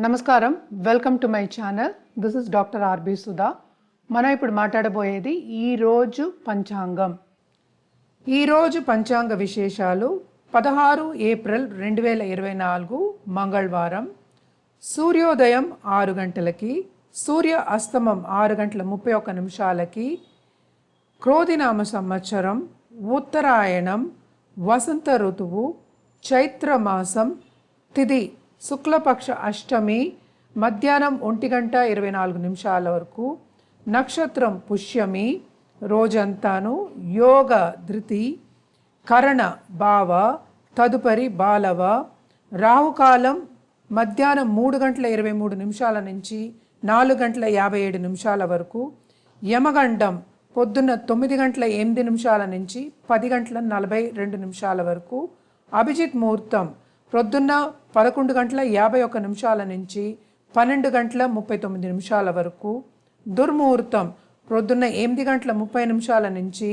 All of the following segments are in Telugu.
నమస్కారం, welcome to my channel. This is doctor R B Sudha. మనం ఇప్పుడు మాట్లాడబోయేది ఈరోజు పంచాంగం. ఈరోజు పంచాంగ విశేషాలు 16 ఏప్రిల్ 2024 మంగళవారం. సూర్యోదయం 6 గంటలకి, సూర్య అస్తమం 6 గంటల 31 నిమిషాలకి, క్రోధినామ సంవత్సరం, ఉత్తరాయణం, వసంత ఋతువు, చైత్రమాసం, తిథి శుక్లపక్ష అష్టమి, మధ్యాహ్నం 1:24 వరకు, నక్షత్రం పుష్యమి, రోజంతాను, యోగ ధృతి, కరణ భావ, తదుపరి బాలవ, రాహుకాలం మధ్యాహ్నం 3:23 నుంచి 4:57 వరకు, యమగండం పొద్దున్న 9:08 నుంచి 10:42 వరకు, అభిజిత్ ముహూర్తం ప్రొద్దున్న 11:51 నుంచి 12:39 వరకు, దుర్ముహూర్తం ప్రొద్దున్న 8:30 నుంచి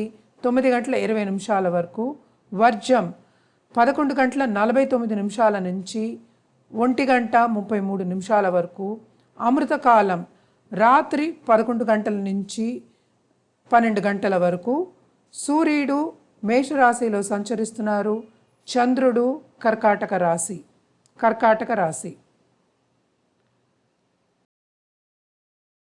9:20 వరకు, వర్జం 11:49 నుంచి 1:33 వరకు, అమృతకాలం రాత్రి 11 గంటల నుంచి 12 గంటల వరకు. సూర్యుడు మేషరాశిలో సంచరిస్తున్నారు, చంద్రుడు కర్కాటక రాశి.